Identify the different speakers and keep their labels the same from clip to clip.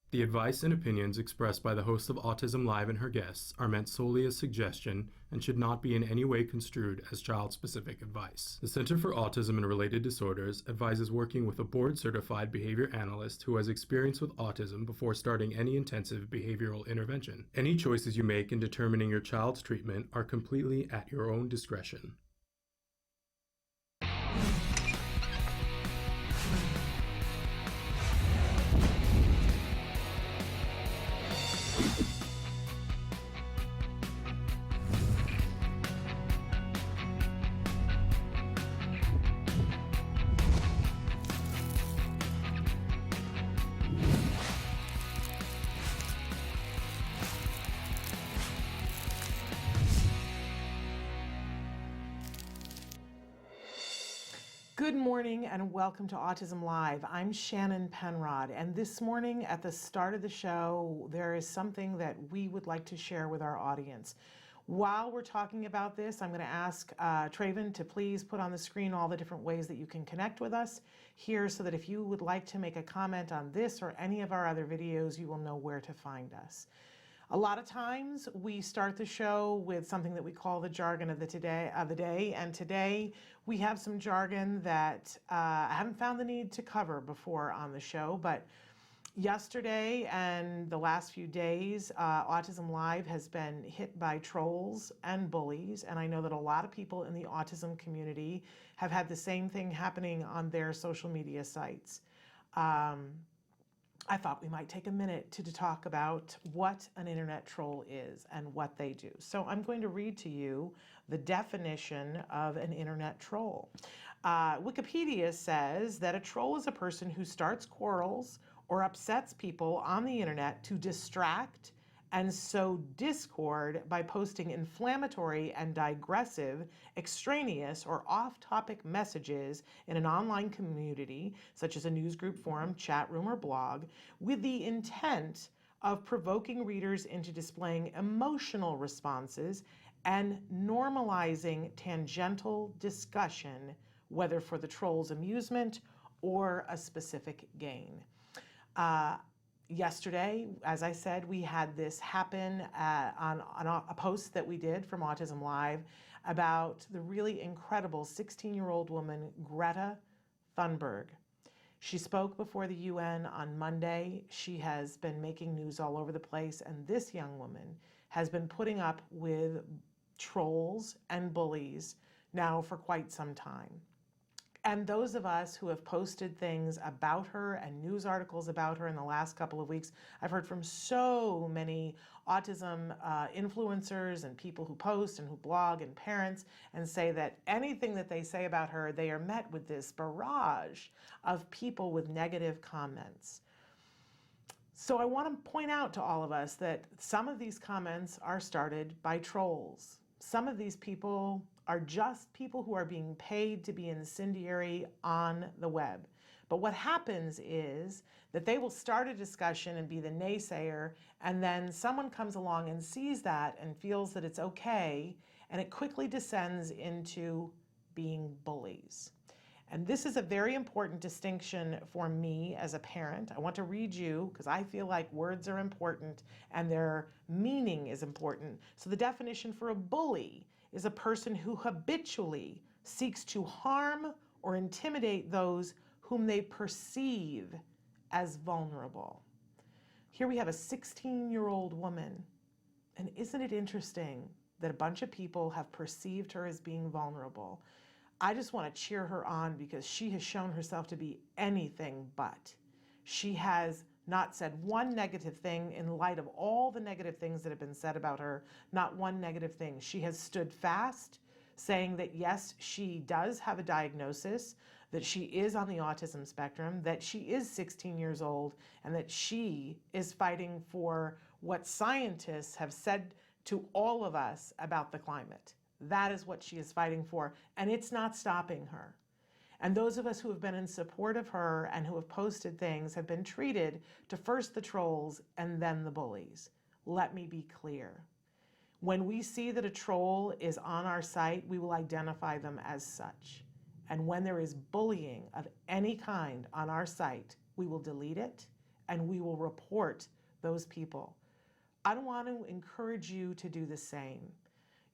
Speaker 1: The advice and opinions expressed by the host of Autism Live and her guests are meant solely as suggestion and should not be in any way construed as child-specific advice. The Center for Autism and Related Disorders advises working with a board-certified behavior analyst who has experience with autism before starting any intensive behavioral intervention. Any choices you make in determining your child's treatment are completely at your own discretion.
Speaker 2: Good morning and welcome to Autism Live. I'm Shannon Penrod, and this morning at the start of the show, there is something that we would like to share with our audience. While we're talking about this, I'm going to ask Traven to please put on the screen all the different ways that you can connect with us here so that if you would like to make a comment on this or any of our other videos, you will know where to find us. A lot of times we start the show with something that we call the jargon of the day, and today we have some jargon that I haven't found the need to cover before on the show, but yesterday and the last few days, Autism Live has been hit by trolls and bullies, and I know that a lot of people in the autism community have had the same thing happening on their social media sites. I thought we might take a minute to talk about what an internet troll is and what they do. So I'm going to read to you the definition of an internet troll. Wikipedia says that a troll is a person who starts quarrels or upsets people on the internet to distract and sow discord by posting inflammatory and digressive, extraneous, or off-topic messages in an online community, such as a newsgroup, forum, chat room, or blog, with the intent of provoking readers into displaying emotional responses and normalizing tangential discussion, whether for the troll's amusement or a specific gain. Yesterday, as I said, we had this happen on a post that we did from Autism Live about the really incredible 16-year-old woman, Greta Thunberg. She spoke before the UN on Monday. She has been making news all over the place, and this young woman has been putting up with trolls and bullies now for quite some time. And those of us who have posted things about her and news articles about her in the last couple of weeks, I've heard from so many autism influencers and people who post and who blog and parents and say that anything that they say about her, they are met with this barrage of people with negative comments. So I want to point out to all of us that some of these comments are started by trolls. Some of these people are just people who are being paid to be incendiary on the web. But what happens is that they will start a discussion and be the naysayer, and then someone comes along and sees that and feels that it's okay, and it quickly descends into being bullies. And this is a very important distinction for me as a parent. I want to read you, because I feel like words are important and their meaning is important. So the definition for a bully is a person who habitually seeks to harm or intimidate those whom they perceive as vulnerable. Here we have a 16-year-old woman. And isn't it interesting that a bunch of people have perceived her as being vulnerable? I just want to cheer her on because she has shown herself to be anything but. She has not said one negative thing in light of all the negative things that have been said about her, not one negative thing. She has stood fast, saying that yes, she does have a diagnosis, that she is on the autism spectrum, that she is 16 years old, and that she is fighting for what scientists have said to all of us about the climate. That is what she is fighting for, and it's not stopping her. And those of us who have been in support of her and who have posted things have been treated to first the trolls and then the bullies. Let me be clear. When we see that a troll is on our site, we will identify them as such. And when there is bullying of any kind on our site, we will delete it and we will report those people. I want to encourage you to do the same.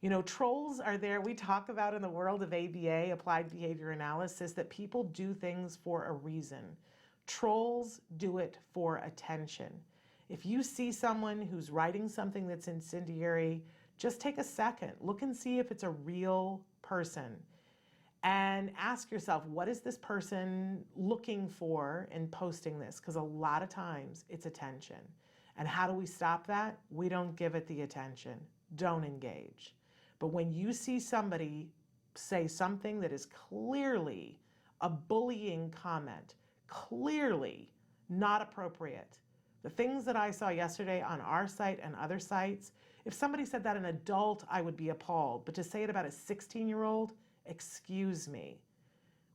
Speaker 2: You know, trolls are there. We talk about in the world of ABA, applied behavior analysis, that people do things for a reason. Trolls do it for attention. If you see someone who's writing something that's incendiary, just take a second, look and see if it's a real person, and ask yourself, what is this person looking for in posting this? Because a lot of times it's attention. And how do we stop that? We don't give it the attention. Don't engage. But when you see somebody say something that is clearly a bullying comment, clearly not appropriate, the things that I saw yesterday on our site and other sites, if somebody said that an adult, I would be appalled. But to say it about a 16-year-old, excuse me,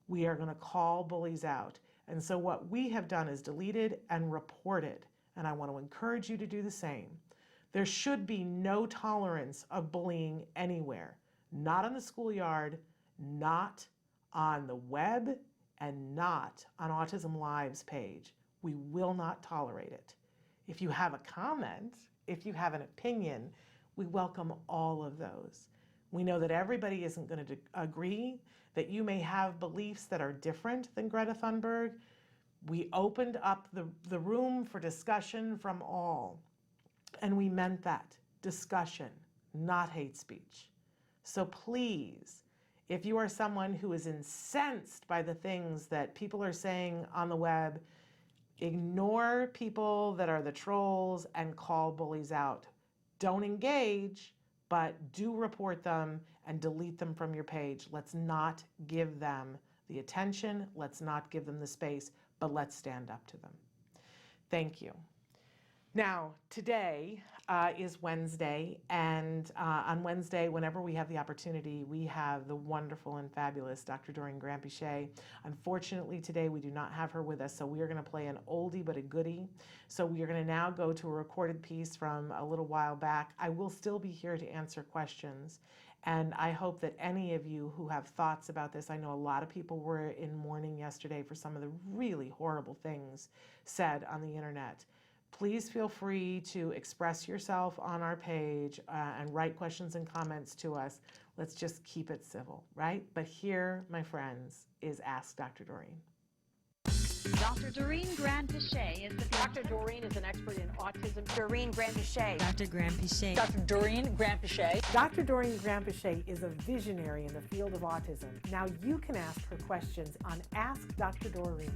Speaker 2: we are going to call bullies out. And so what we have done is deleted and reported. And I want to encourage you to do the same. There should be no tolerance of bullying anywhere, not on the schoolyard, not on the web, and not on Autism Live's page. We will not tolerate it. If you have a comment, if you have an opinion, we welcome all of those. We know that everybody isn't going to agree, that you may have beliefs that are different than Greta Thunberg. We opened up the room for discussion from all. And we meant that, discussion, not hate speech. So please, if you are someone who is incensed by the things that people are saying on the web, ignore people that are the trolls and call bullies out. Don't engage, but do report them and delete them from your page. Let's not give them the attention. Let's not give them the space, but let's stand up to them. Thank you. Now, today is Wednesday, and on Wednesday, whenever we have the opportunity, we have the wonderful and fabulous Dr. Doreen Granpeesheh. Unfortunately, today we do not have her with us, so we are going to play an oldie but a goodie. So we are going to now go to a recorded piece from a little while back. I will still be here to answer questions, and I hope that any of you who have thoughts about this, I know a lot of people were in mourning yesterday for some of the really horrible things said on the internet. Please feel free to express yourself on our page and write questions and comments to us. Let's just keep it civil, right? But here, my friends, is Ask Dr. Doreen.
Speaker 3: Dr. Doreen Granpeesheh is the
Speaker 4: Dr. Doreen is an expert in autism.
Speaker 5: Doreen Granpeesheh.
Speaker 6: Dr. Granpeesheh.
Speaker 4: Dr. Doreen Granpeesheh.
Speaker 2: Dr. Doreen Granpeesheh is a visionary in the field of autism. Now you can ask her questions on Ask Dr. Doreen.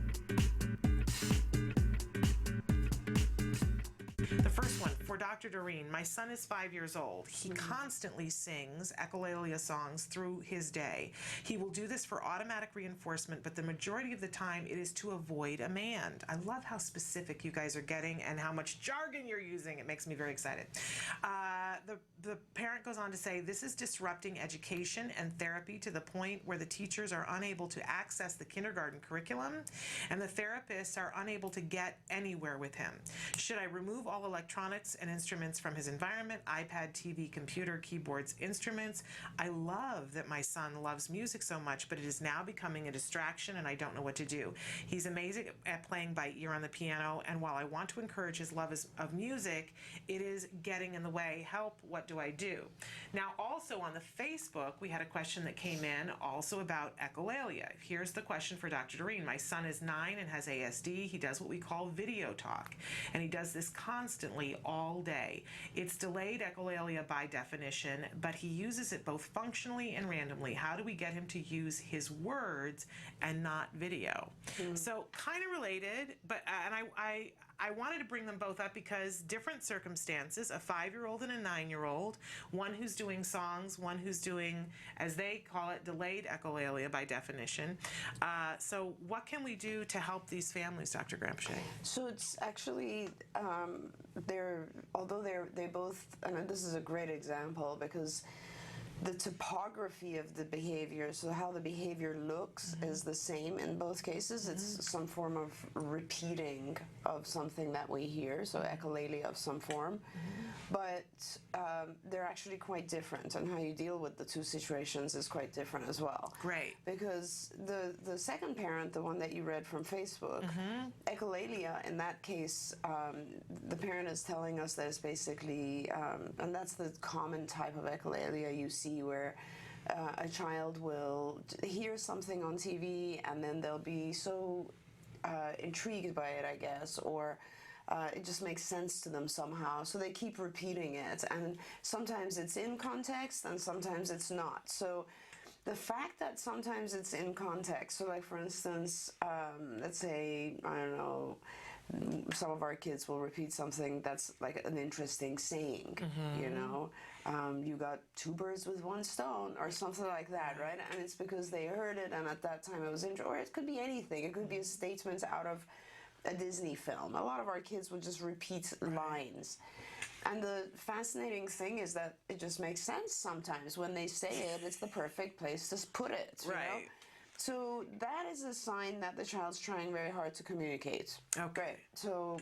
Speaker 2: The first one for Dr. Doreen. My son is 5 years old. He constantly sings echolalia songs through his day. He will do this for automatic reinforcement, but the majority of the time it is to avoid a man. I love how specific you guys are getting and how much jargon you're using. It makes me very excited. The parent goes on to say, this is disrupting education and therapy to the point where the teachers are unable to access the kindergarten curriculum and the therapists are unable to get anywhere with him. Should I remove all electronics and instruments from his environment? iPad, TV, computer, keyboards, instruments. I love that my son loves music so much, but it is now becoming a distraction and I don't know what to do. He's amazing at playing by ear on the piano, and while I want to encourage his love of music, it is getting in the way. Help, what do I do? Now, also on the Facebook, we had a question that came in also about echolalia. Here's the question for Dr. Doreen. My son is 9 and has ASD. He does what we call video talk, and he does this constantly all day. It's delayed echolalia by definition, but he uses it both functionally and randomly. How do we get him to use his words and not video? So kind of related, but and I wanted to bring them both up because different circumstances, a 5-year-old and a 9-year-old, one who's doing songs, one who's doing, as they call it, delayed echolalia by definition. So what can we do to help these families, Dr. Granpeesheh?
Speaker 5: So it's actually, although they both, and this is a great example because the topography of the behavior, so how the behavior looks, is the same in both cases. It's some form of repeating of something that we hear, so echolalia of some form. But they're actually quite different, and how you deal with the two situations is quite different as well.
Speaker 2: Great.
Speaker 5: Because the second parent, the one that you read from Facebook, echolalia, in that case, the parent is telling us that it's basically, and that's the common type of echolalia you see, where a child will hear something on TV and then they'll be so intrigued by it, I guess, or it just makes sense to them somehow, so they keep repeating it, and sometimes it's in context and sometimes it's not. So the fact that sometimes it's in context, so like for instance, let's say, I don't know, some of our kids will repeat something that's like an interesting saying, you know, you got two birds with one stone, or something like that, right? And it's because they heard it, and at that time it was interesting. Or it could be anything. It could be a statement out of a Disney film. A lot of our kids would just repeat lines. And the fascinating thing is that it just makes sense sometimes. When they say it, it's the perfect place to put it, you know? So that is a sign that the child's trying very hard to communicate.
Speaker 2: Okay.
Speaker 5: So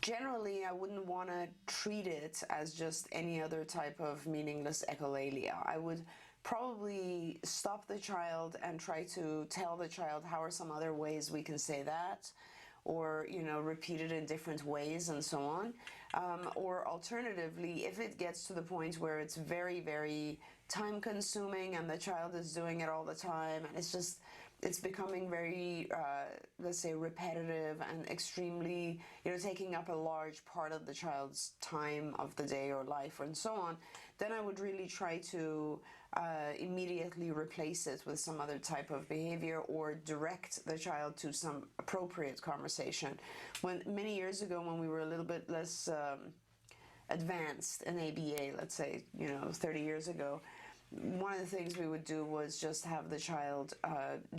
Speaker 5: generally, I wouldn't want to treat it as just any other type of meaningless echolalia. I would probably stop the child and try to tell the child how are some other ways we can say that, or, you know, repeat it in different ways and so on. Or alternatively, if it gets to the point where it's very, very time consuming and the child is doing it all the time, and it's becoming very, let's say, repetitive and extremely, you know, taking up a large part of the child's time of the day or life and so on, then I would really try to immediately replace it with some other type of behavior, or direct the child to some appropriate conversation. Many years ago, when we were a little bit less advanced in ABA, let's say, you know, 30 years ago, one of the things we would do was just have the child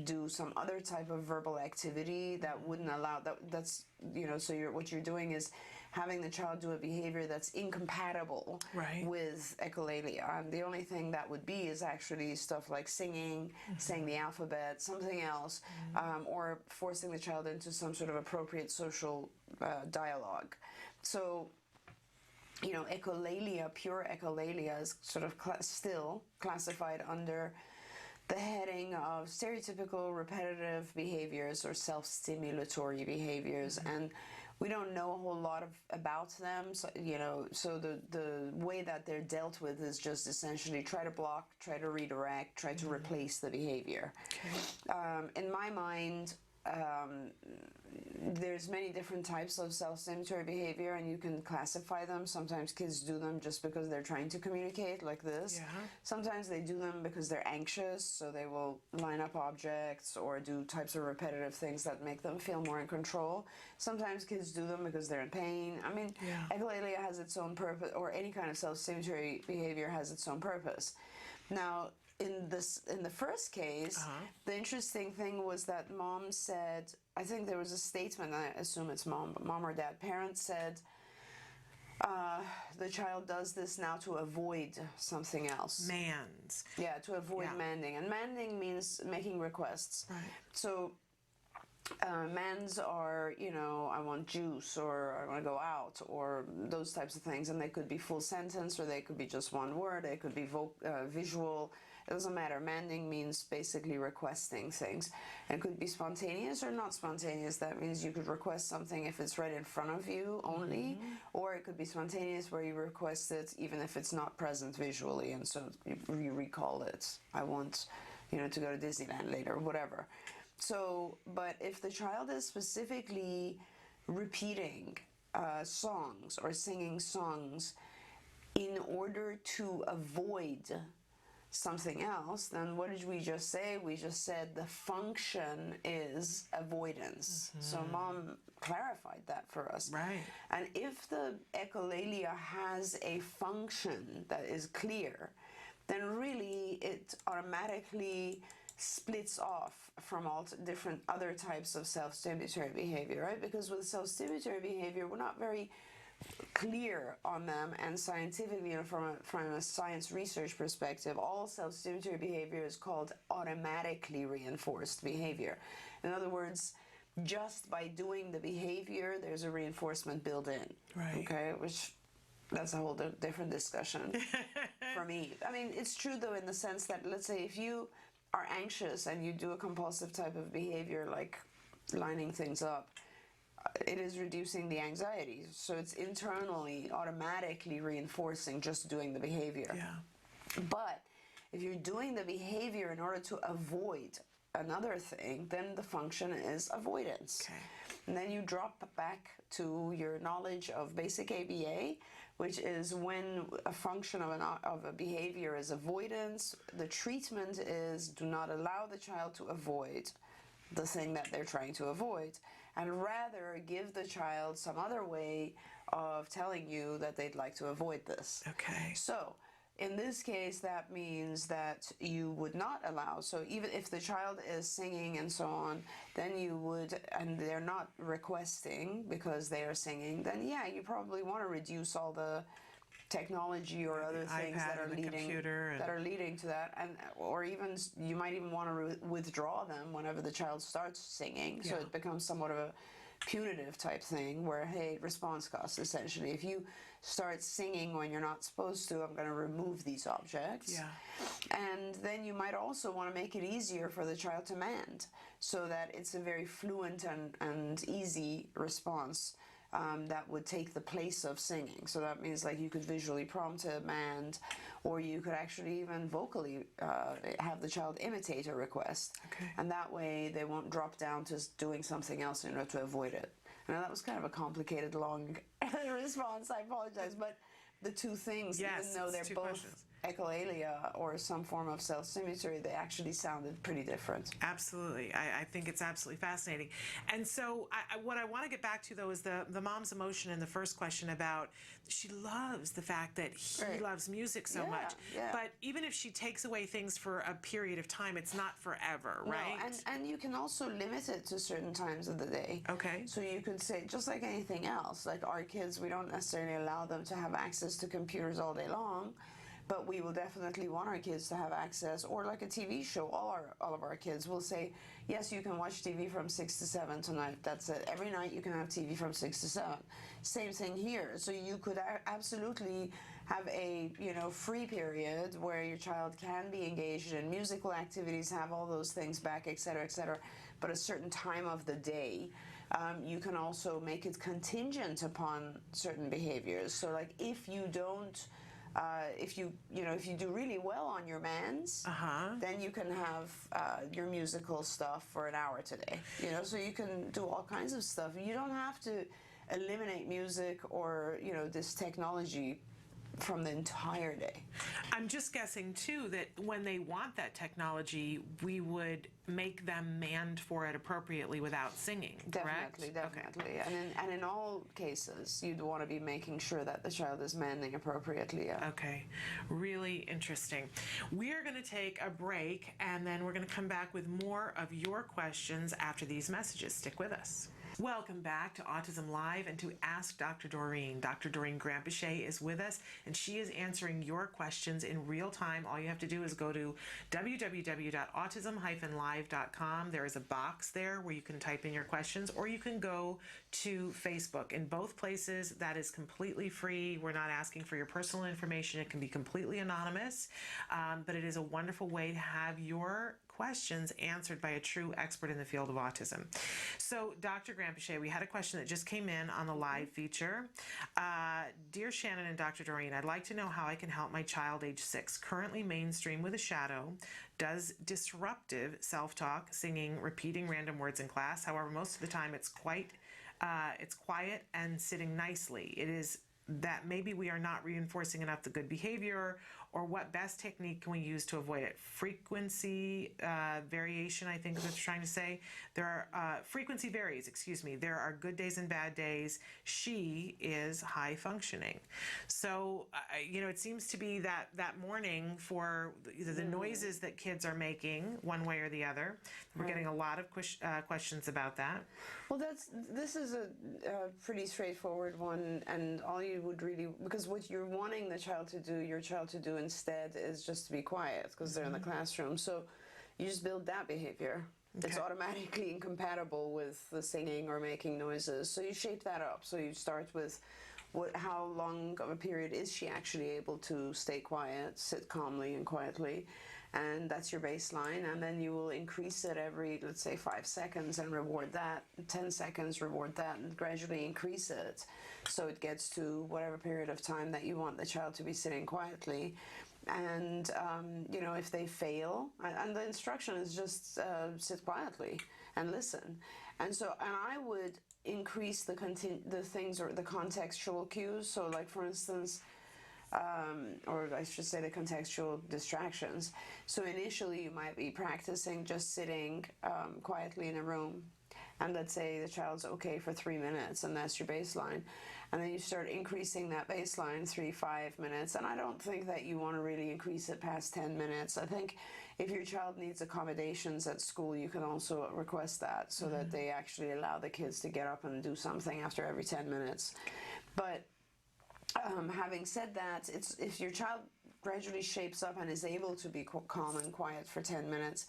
Speaker 5: do some other type of verbal activity that wouldn't allow that's, you know, so what you're doing is having the child do a behavior that's incompatible with echolalia. And the only thing that would be is actually stuff like singing, saying the alphabet, something else, or forcing the child into some sort of appropriate social dialogue. So, you know, echolalia, pure echolalia, is sort of still classified under the heading of stereotypical repetitive behaviors or self-stimulatory behaviors. And we don't know a whole lot about them, so, you know, so the way that they're dealt with is just essentially try to block, try to redirect, try to replace the behavior. In my mind, there's many different types of self-stimulatory behavior, and you can classify them. Sometimes kids do them just because they're trying to communicate, like this. Sometimes they do them because they're anxious, so they will line up objects or do types of repetitive things that make them feel more in control. Sometimes kids do them because they're in pain. I mean, echolalia has its own purpose, or any kind of self-stimulatory behavior has its own purpose. Now, in the first case, the interesting thing was that mom said, I think there was a statement, I assume it's mom, but mom or dad, parent said, the child does this now to avoid something else.
Speaker 2: Mands.
Speaker 5: Yeah, to avoid manding. And manding means making requests. So mands are, you know, I want juice, or I want to go out, or those types of things. And they could be full sentence, or they could be just one word. They could be visual. It doesn't matter. Manding means basically requesting things. And it could be spontaneous or not spontaneous. That means you could request something if it's right in front of you only, or it could be spontaneous where you request it even if it's not present visually, and so you recall it. I want, you know, to go to Disneyland later, whatever. So, but if the child is specifically repeating songs or singing songs in order to avoid something else, then what did we just say? We just said the function is avoidance. So mom clarified that for us. And if the echolalia has a function that is clear, then really it automatically splits off from all different other types of self-stimulatory behavior, right? Because with self-stimulatory behavior, we're not very clear on them, and scientifically, from a science research perspective, all self-stimulatory behavior is called automatically reinforced behavior. In other words, just by doing the behavior, there's a reinforcement built in.
Speaker 2: Right.
Speaker 5: Okay, which that's a whole different discussion for me. I mean, it's true though in the sense that, let's say, if you are anxious and you do a compulsive type of behavior like lining things up, it is reducing the anxiety. So it's internally automatically reinforcing just doing the behavior.
Speaker 2: Yeah.
Speaker 5: But if you're doing the behavior in order to avoid another thing, then the function is avoidance.
Speaker 2: Okay.
Speaker 5: And then you drop back to your knowledge of basic ABA, which is when a function of a behavior is avoidance, the treatment is do not allow the child to avoid the thing that they're trying to avoid, and rather give the child some other way of telling you that they'd like to avoid this.
Speaker 2: Okay.
Speaker 5: So in this case, that means that you would not allow, so even if the child is singing and so on, then you would, and they're not requesting because they are singing, then yeah, you probably want to reduce all the technology or other things
Speaker 2: iPad
Speaker 5: that are
Speaker 2: and the computer
Speaker 5: leading to that, and or even you might even want to withdraw them whenever the child starts singing, so
Speaker 2: Yeah.
Speaker 5: it becomes somewhat of a punitive type thing where, hey, response cost essentially. If you start singing when you're not supposed to, I'm going to remove these objects.
Speaker 2: Yeah.
Speaker 5: And then you might also want to make it easier for the child to mand, so that it's a very fluent and easy response that would take the place of singing. So that means like you could visually prompt a mand, or you could actually even vocally have the child imitate a request.
Speaker 2: Okay.
Speaker 5: And that way they won't drop down to doing something else in order to avoid it. Now that was kind of a complicated, long response, I apologize, but the two things,
Speaker 2: Yes,
Speaker 5: even though
Speaker 2: it's
Speaker 5: they're
Speaker 2: two
Speaker 5: both
Speaker 2: questions.
Speaker 5: echolalia or some form of self-stimulatory, they actually sounded pretty different.
Speaker 2: Absolutely. I think it's absolutely fascinating. And so what I want to get back to, though, is the mom's emotion in the first question about she loves the fact that he
Speaker 5: Right.
Speaker 2: loves music so
Speaker 5: Yeah,
Speaker 2: much.
Speaker 5: yeah.
Speaker 2: But even if she takes away things for a period of time, it's not forever, right?
Speaker 5: No, and you can also limit it to certain times of the day.
Speaker 2: Okay.
Speaker 5: So you could say, just like anything else, like our kids, we don't necessarily allow them to have access to computers all day long, but we will definitely want our kids to have access, or like a TV show, all of our kids will say, yes, you can watch TV from 6 to 7 tonight. That's it. Every night you can have TV from 6 to 7. Same thing here. So you could absolutely have a free period where your child can be engaged in musical activities, have all those things back, etc., but a certain time of the day. You can also make it contingent upon certain behaviors. So like if you don't, if you do really well on your mans, then you can have your musical stuff for an hour today. So you can do all kinds of stuff. You don't have to eliminate music or this technology from the entire day.
Speaker 2: I'm just guessing, too, that when they want that technology, we would make them manned for it appropriately without singing, correct?
Speaker 5: Definitely. And in all cases, you'd want to be making sure that the child is manning appropriately. Yeah.
Speaker 2: Okay, really interesting. We are going to take a break, and then we're going to come back with more of your questions after these messages. Stick with us. Welcome back to Autism Live and to Ask Dr. Doreen. Dr. Doreen Grandpichet is with us, and she is answering your questions in real time. All you have to do is go to www.autism-live.com. There is a box there where you can type in your questions, or you can go to Facebook. In both places, that is completely free. We're not asking for your personal information. It can be completely anonymous, but it is a wonderful way to have your questions answered by a true expert in the field of autism. So, Dr. Grandpichet, we had a question that just came in on the live feature. Dear Shannon and Dr. Doreen, I'd like to know how I can help my child age 6, currently mainstream with a shadow, does disruptive self-talk, singing, repeating random words in class. However, most of the time it's quiet and sitting nicely. It is that maybe we are not reinforcing enough the good behavior, or what best technique can we use to avoid it? Frequency variation, I think is what you're trying to say. There are frequency varies, excuse me. There are good days and bad days. She is high functioning. So, it seems to be that morning for the noises that kids are making one way or the other. We're getting a lot of questions about that.
Speaker 5: Well, this is a pretty straightforward one, and all you would really, because what you're wanting your child to do instead is just to be quiet because they're in the classroom. So you just build that behavior. Okay. It's automatically incompatible with the singing or making noises. So you shape that up. So you start with how long of a period is she actually able to stay quiet, sit calmly and quietly. And that's your baseline, and then you will increase it every, let's say, 5 seconds and reward that, 10 seconds, reward that, and gradually increase it so it gets to whatever period of time that you want the child to be sitting quietly. And, if they fail, and the instruction is just sit quietly and listen. And I would increase the things or the contextual cues. So, like, for instance, or I should say the contextual distractions. So initially you might be practicing just sitting quietly in a room, and let's say the child's okay for 3 minutes, and that's your baseline. And then you start increasing that baseline 3-5 minutes, and I don't think that you want to really increase it past 10 minutes. I think if your child needs accommodations at school, you can also request that so that they actually allow the kids to get up and do something after every 10 minutes. But having said that, if your child gradually shapes up and is able to be calm and quiet for 10 minutes,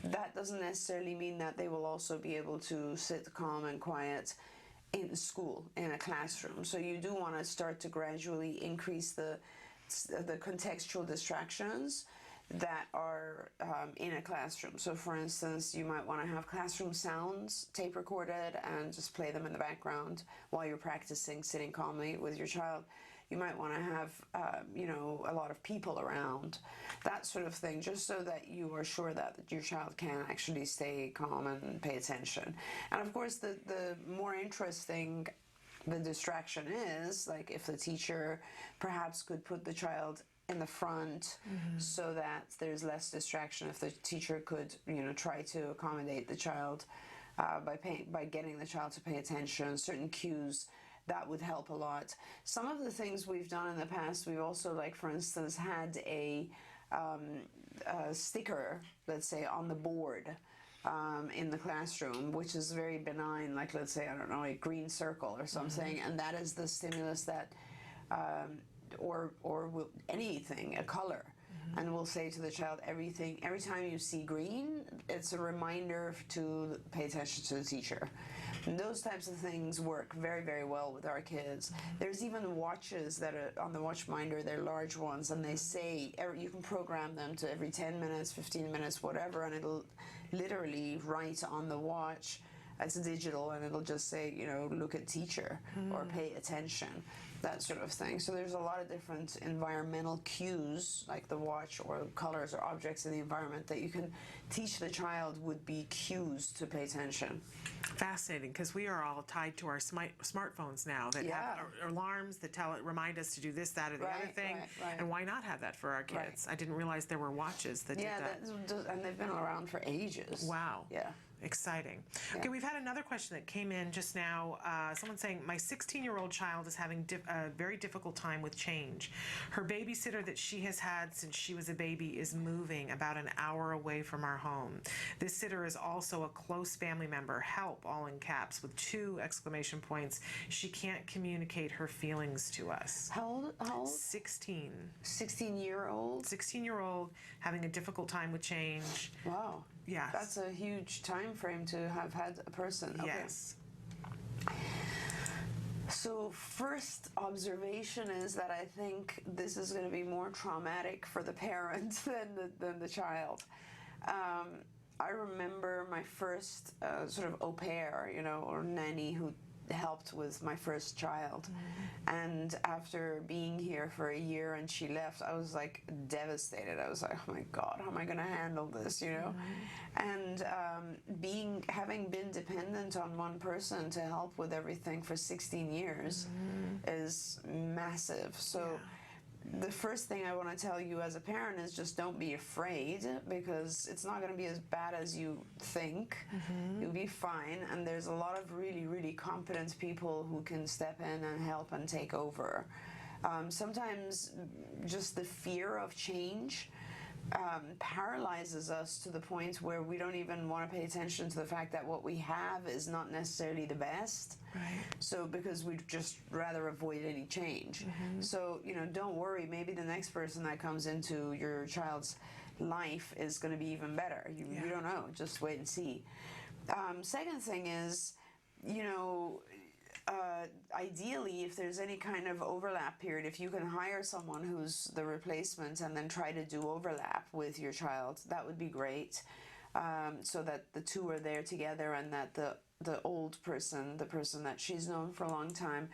Speaker 5: that doesn't necessarily mean that they will also be able to sit calm and quiet in school, in a classroom. So you do want to start to gradually increase the contextual distractions that are in a classroom. So for instance, you might want to have classroom sounds tape recorded and just play them in the background while you're practicing sitting calmly with your child. You might want to have, a lot of people around, that sort of thing, just so that you are sure that your child can actually stay calm and pay attention. And of course, the more interesting the distraction is, like if the teacher perhaps could put the child in the front so that there's less distraction, if the teacher could, try to accommodate the child by getting the child to pay attention, certain cues, that would help a lot. Some of the things we've done in the past, we've also, like, for instance, had a sticker, let's say, on the board in the classroom, which is very benign, like, let's say, I don't know, a green circle or something, and that is the stimulus that, or anything, a color. And we'll say to the child, every time you see green, it's a reminder to pay attention to the teacher. And those types of things work very, very well with our kids. There's even watches that are on the watch minder, they're large ones, and they say you can program them to every 10 minutes, 15 minutes, whatever, and it'll literally write on the watch. It's digital, and it'll just say, look at teacher or pay attention, that sort of thing. So there's a lot of different environmental cues, like the watch or colors or objects in the environment, that you can teach the child would be cues to pay attention.
Speaker 2: Fascinating, because we are all tied to our smartphones now that have alarms that remind us to do this, that, or the other thing. Right. And why not have that for our kids? Right. I didn't realize there were watches that did that.
Speaker 5: And they've been around for ages.
Speaker 2: Wow.
Speaker 5: Yeah.
Speaker 2: Exciting. Okay, we've had another question that came in just now. Someone saying, my 16-year-old child is having a very difficult time with change. Her babysitter that she has had since she was a baby is moving about an hour away from our home. This sitter is also a close family member. Help, all in caps, with 2 exclamation points. She can't communicate her feelings to us.
Speaker 5: How old?
Speaker 2: 16.
Speaker 5: 16-year-old?
Speaker 2: 16-year-old having a difficult time with change.
Speaker 5: Wow.
Speaker 2: Yes.
Speaker 5: That's a huge time frame to have had a person. Okay.
Speaker 2: Yes.
Speaker 5: So first observation is that I think this is going to be more traumatic for the parent than the child. I remember my first sort of au pair, or nanny who helped with my first child. And after being here for a year and she left, I was like devastated. I was like, oh my God, how am I going to handle this, And having been dependent on one person to help with everything for 16 years is massive. So the first thing I want to tell you as a parent is just don't be afraid, because it's not going to be as bad as you think. You'll be fine, and there's a lot of really, really competent people who can step in and help and take over. Sometimes just the fear of change paralyzes us to the point where we don't even want to pay attention to the fact that what we have is not necessarily the best.
Speaker 2: Right.
Speaker 5: So because we'd just rather avoid any change. So, you know, don't worry, maybe the next person that comes into your child's life is going to be even better. You don't know, just wait and see. Second thing is, you know, ideally, if there's any kind of overlap period, if you can hire someone who's the replacement and then try to do overlap with your child, that would be great, so that the two are there together, and that the old person, the person that she's known for a long time,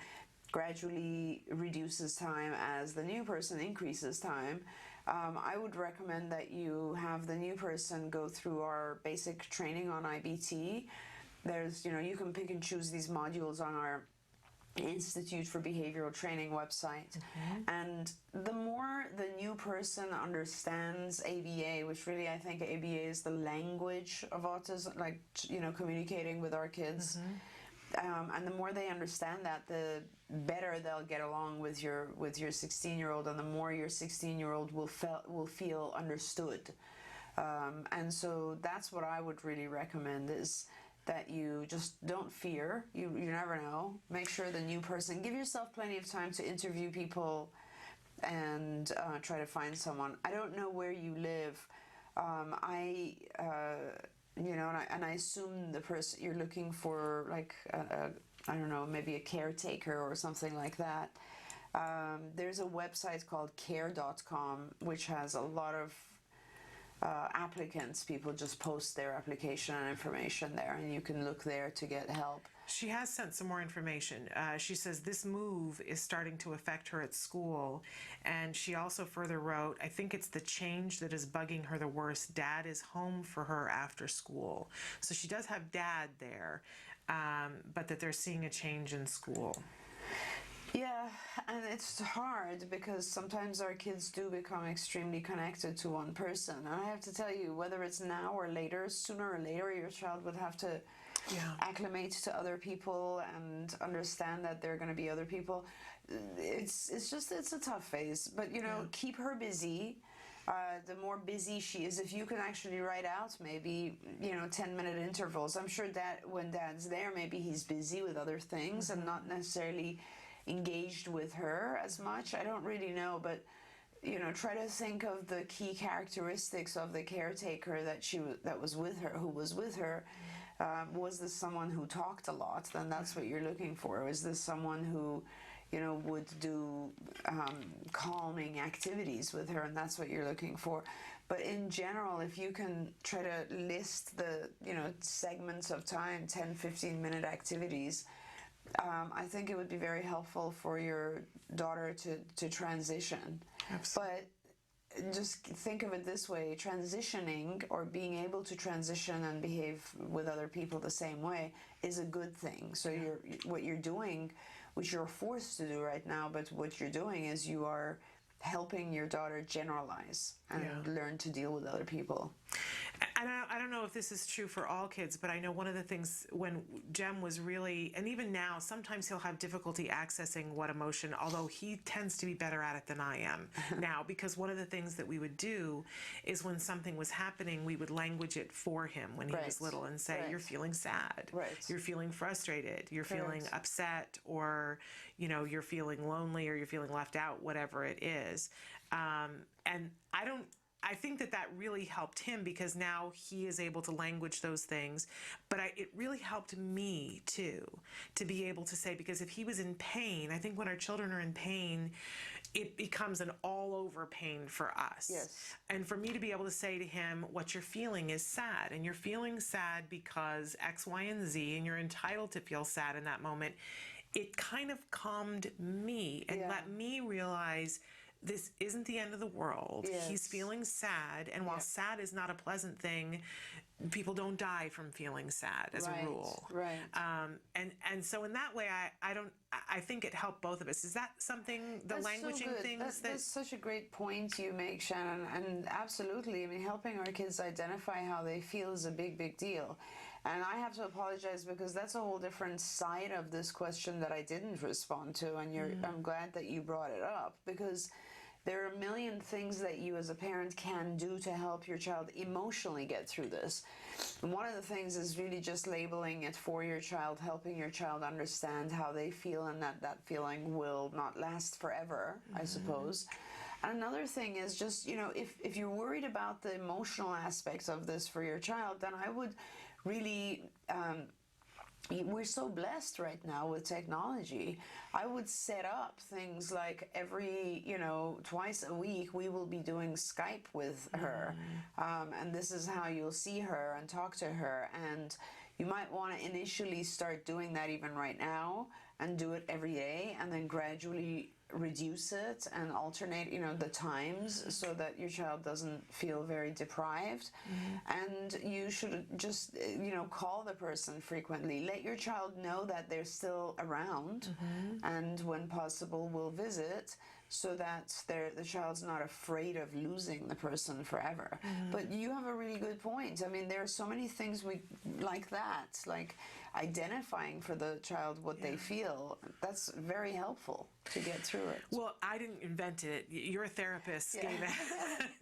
Speaker 5: gradually reduces time as the new person increases time. I would recommend that you have the new person go through our basic training on IBT. There's, you know, you can pick and choose these modules on our Institute for Behavioral Training website. And the more the new person understands ABA, which really I think ABA is the language of autism, like, you know, communicating with our kids. And the more they understand that, the better they'll get along with your 16-year-old, and the more your 16-year-old will feel understood. And so that's what I would really recommend, is that you just don't fear. You never know. Make sure the new person, give yourself plenty of time to interview people and try to find someone. I don't know where you live. You know, and I assume the person you're looking for, like, I don't know, maybe a caretaker or something like that. There's a website called care.com, which has a lot of applicants. People just post their application and information there, and you can look there to get help.
Speaker 2: She has sent some more information. She says this move is starting to affect her at school. And she also further wrote, I think it's the change that is bugging her the worst. Dad is home for her after school. So she does have dad there, but that they're seeing a change in school.
Speaker 5: Yeah, and it's hard because sometimes our kids do become extremely connected to one person. And I have to tell you, whether it's now or later, sooner or later, your child would have to acclimate to other people and understand that there are going to be other people. It's a tough phase, but, you know, keep her busy. The more busy she is, if you can actually write out maybe, you know, 10-minute intervals. I'm sure that when dad's there, maybe he's busy with other things and not necessarily engaged with her as much. I don't really know, but, you know, try to think of the key characteristics of the caretaker that was with her, who was with her. Was this someone who talked a lot? Then that's what you're looking for. Is this someone who, you know, would do calming activities with her? And that's what you're looking for. But in general, if you can try to list the, you know, segments of time, 10, 15-minute activities, I think it would be very helpful for your daughter to transition. Absolutely. But just think of it this way, transitioning, or being able to transition and behave with other people the same way, is a good thing. So what you're doing, which you're forced to do right now, but what you're doing is you are helping your daughter generalize and learn to deal with other people.
Speaker 2: And I don't know if this is true for all kids, but I know one of the things when Jem was really, and even now, sometimes he'll have difficulty accessing what emotion, although he tends to be better at it than I am now, because one of the things that we would do is when something was happening, we would language it for him when he was little and say, you're feeling sad, you're feeling frustrated, you're feeling upset, or, you know, you're feeling lonely, or you're feeling left out, whatever it is. And I think that really helped him, because now he is able to language those things. But it really helped me too, to be able to say, because if he was in pain, I think when our children are in pain, it becomes an all over pain for us.
Speaker 5: Yes.
Speaker 2: And for me to be able to say to him, what you're feeling is sad, and you're feeling sad because X, Y, and Z, and you're entitled to feel sad in that moment. It kind of calmed me and let me realize this isn't the end of the world. He's feeling sad, and while sad is not a pleasant thing, people don't die from feeling sad as a rule.
Speaker 5: Right.
Speaker 2: And so in that way, I think it helped both of us. Is that something, the
Speaker 5: That's
Speaker 2: languaging
Speaker 5: so good.
Speaker 2: things
Speaker 5: That's such a great point you make, Shannon. And absolutely, I mean, helping our kids identify how they feel is a big deal. And I have to apologize because that's a whole different side of this question that I didn't respond to. And I'm glad that you brought it up, because there are a million things that you as a parent can do to help your child emotionally get through this. And one of the things is really just labeling it for your child, helping your child understand how they feel, and that feeling will not last forever, I suppose. And another thing is just, if you're worried about the emotional aspects of this for your child, then I would really... we're so blessed right now with technology. I would set up things like every, twice a week we will be doing Skype with her. And this is how you'll see her and talk to her. And you might want to initially start doing that even right now and do it every day, and then gradually reduce it and alternate, the times, so that your child doesn't feel very deprived. And you should just, call the person frequently. Let your child know that they're still around, and when possible will visit, so that the child's not afraid of losing the person forever. But you have a really good point. I mean, there are so many things like that, like identifying for the child what they feel. That's very helpful to get through it.
Speaker 2: Well, I didn't invent it. Your therapist gave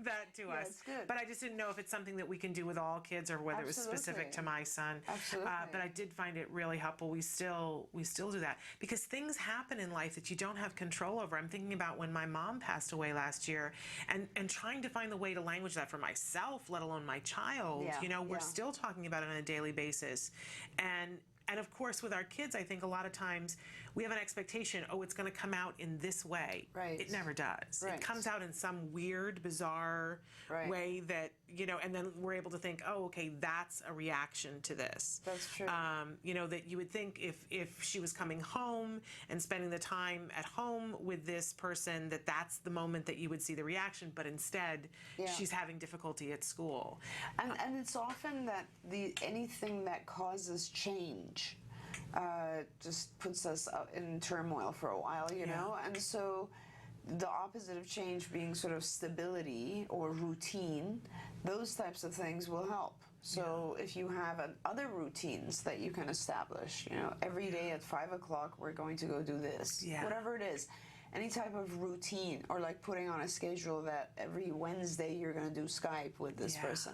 Speaker 2: that to us.
Speaker 5: It's good.
Speaker 2: But I just didn't know if it's something that we can do with all kids, or whether it was specific to my son.
Speaker 5: Absolutely.
Speaker 2: But I did find it really helpful. We still do that, because things happen in life that you don't have control over. I'm thinking about when my mom passed away last year, and trying to find the way to language that for myself, let alone my child. We're still talking about it on a daily basis. And of course, with our kids, I think a lot of times we have an expectation, it's going to come out in this way.
Speaker 5: Right.
Speaker 2: It never does.
Speaker 5: Right.
Speaker 2: It comes out in some weird, bizarre way that, and then we're able to think, okay, that's a reaction to this.
Speaker 5: That's true.
Speaker 2: That you would think if she was coming home and spending the time at home with this person, that's the moment that you would see the reaction, but instead she's having difficulty at school.
Speaker 5: And it's often that anything that causes change just puts us in turmoil for a while, you know? And so the opposite of change being sort of stability or routine, those types of things will help. So if you have other routines that you can establish, every day at 5 o'clock we're going to go do this, whatever it is. Any type of routine, or like putting on a schedule that every Wednesday you're going to do Skype with this person.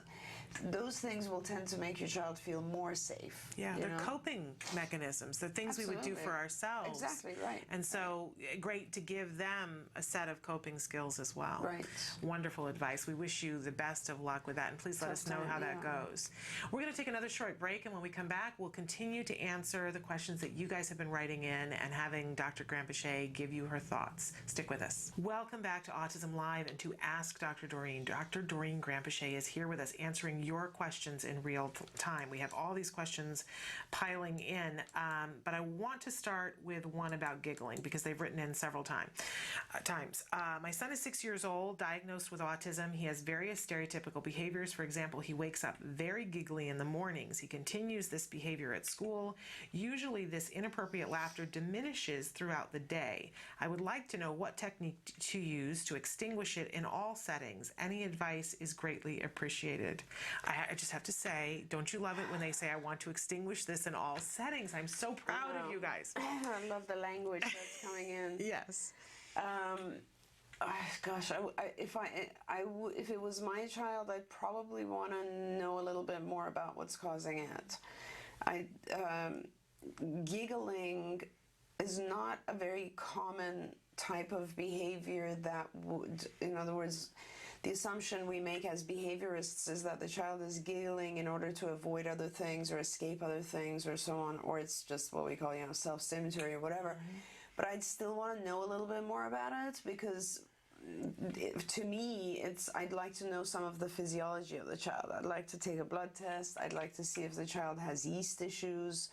Speaker 5: Those things will tend to make your child feel more safe.
Speaker 2: Yeah, they're coping mechanisms. They're things we would do for ourselves.
Speaker 5: Exactly, right.
Speaker 2: And so great to give them a set of coping skills as well.
Speaker 5: Right.
Speaker 2: Wonderful advice. We wish you the best of luck with that, and please let us know how that goes. We're going to take another short break, and when we come back, we'll continue to answer the questions that you guys have been writing in, and having Dr. Grandpichet give you her thoughts. Stick with us. Welcome back to Autism Live and to Ask Dr. Doreen. Dr. Doreen Grandpichet is here with us answering your questions in real time. We have all these questions piling in, but I want to start with one about giggling, because they've written in several times. My son is 6 years old, diagnosed with autism. He has various stereotypical behaviors. For example, he wakes up very giggly in the mornings. He continues this behavior at school. Usually this inappropriate laughter diminishes throughout the day. I would like to know what technique to use to extinguish it in all settings. Any advice is greatly appreciated. I just have to say, don't you love it when they say, I want to extinguish this in all settings? I'm so proud of you guys.
Speaker 5: I love the language that's coming in.
Speaker 2: Yes.
Speaker 5: Gosh, if it was my child, I'd probably want to know a little bit more about what's causing it. Giggling is not a very common type of behavior that would, in other words, the assumption we make as behaviorists is that the child is giggling in order to avoid other things or escape other things or so on, or it's just what we call, self-stimulatory or whatever. But I'd still want to know a little bit more about it, because to me, I'd like to know some of the physiology of the child. I'd like to take a blood test. I'd like to see if the child has yeast issues.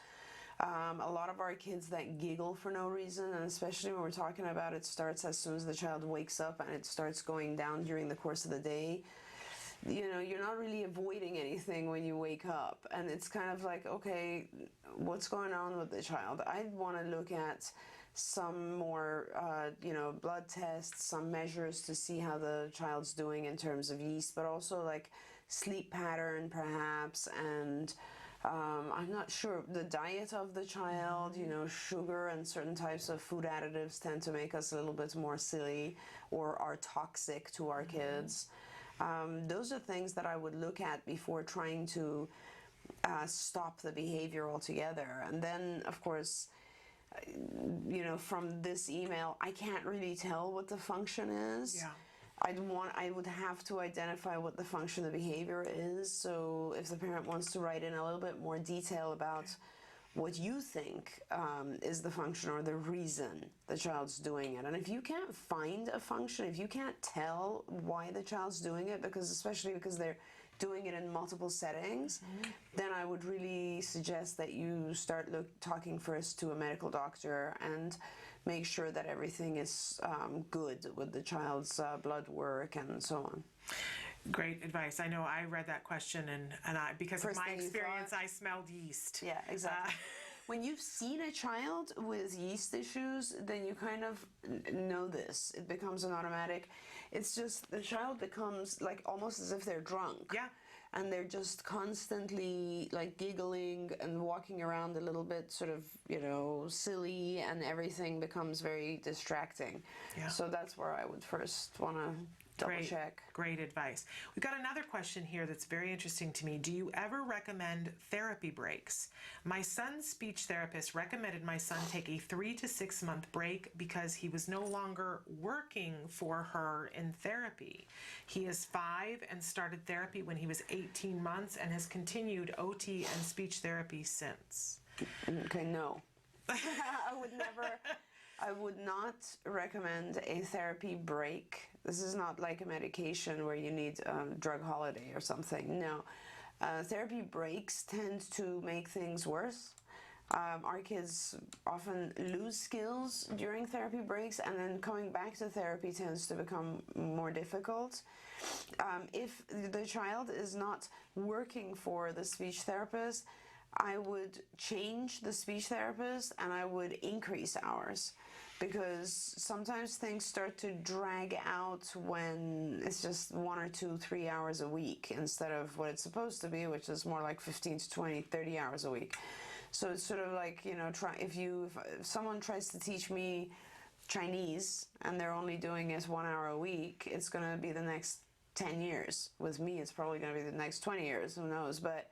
Speaker 5: A lot of our kids that giggle for no reason, and especially when we're talking about it starts as soon as the child wakes up and it starts going down during the course of the day, you're not really avoiding anything when you wake up, and it's kind of like, okay, what's going on with the child? I'd want to look at some more, blood tests, some measures to see how the child's doing in terms of yeast, but also like sleep pattern perhaps, and I'm not sure, the diet of the child, sugar and certain types of food additives tend to make us a little bit more silly or are toxic to our kids. Those are things that I would look at before trying to stop the behavior altogether. And then, of course, from this email, I can't really tell what the function is.
Speaker 2: Yeah.
Speaker 5: I would have to identify what the function of the behavior is. So if the parent wants to write in a little bit more detail about what you think is the function or the reason the child's doing it. And if you can't find a function, if you can't tell why the child's doing it, especially because they're doing it in multiple settings, then I would really suggest that you start talking first to a medical doctor and make sure that everything is good with the child's blood work and so on.
Speaker 2: Great advice. I know I read that question, and I, because
Speaker 5: First
Speaker 2: of my
Speaker 5: thing you
Speaker 2: experience,
Speaker 5: thought?
Speaker 2: I smelled yeast.
Speaker 5: Yeah, exactly. When you've seen a child with yeast issues, then you kind of know this. It becomes an automatic. It's just the child becomes like almost as if they're drunk.
Speaker 2: Yeah.
Speaker 5: And they're just constantly like giggling and walking around a little bit sort of, silly, and everything becomes very distracting.
Speaker 2: Yeah.
Speaker 5: So that's where I would first want to double check.
Speaker 2: Great advice. We've got another question here that's very interesting to me. Do you ever recommend therapy breaks? My son's speech therapist recommended my son take a 3 to 6 month break because he was no longer working for her in therapy. He is 5 and started therapy when he was 18 months and has continued OT and speech therapy since.
Speaker 5: Okay, no. I would not recommend a therapy break. This is not like a medication where you need a drug holiday or something. No. Therapy breaks tend to make things worse. Our kids often lose skills during therapy breaks, and then coming back to therapy tends to become more difficult. If the child is not working for the speech therapist, I would change the speech therapist and I would increase hours, because sometimes things start to drag out when it's just 1 or 2, 3 hours a week instead of what it's supposed to be, which is more like 15 to 20, 30 hours a week. So it's sort of like, if someone tries to teach me Chinese and they're only doing it 1 hour a week, it's going to be the next 10 years. With me, it's probably going to be the next 20 years, who knows, but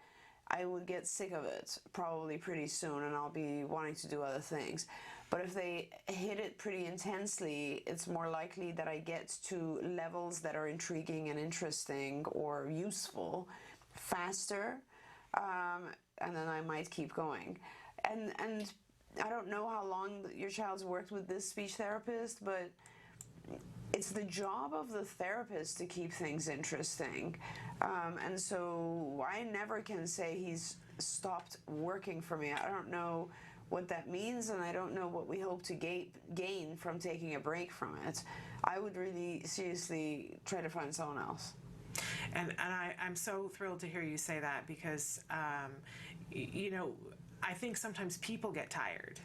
Speaker 5: I would get sick of it probably pretty soon, and I'll be wanting to do other things. But if they hit it pretty intensely, it's more likely that I get to levels that are intriguing and interesting or useful faster, and then I might keep going. And I don't know how long your child's worked with this speech therapist, but it's the job of the therapist to keep things interesting. And so I never can say he's stopped working for me. I don't know what that means, and I don't know what we hope to gain from taking a break from it. I would really seriously try to find someone else.
Speaker 2: And I'm so thrilled to hear you say that, because, I think sometimes people get tired.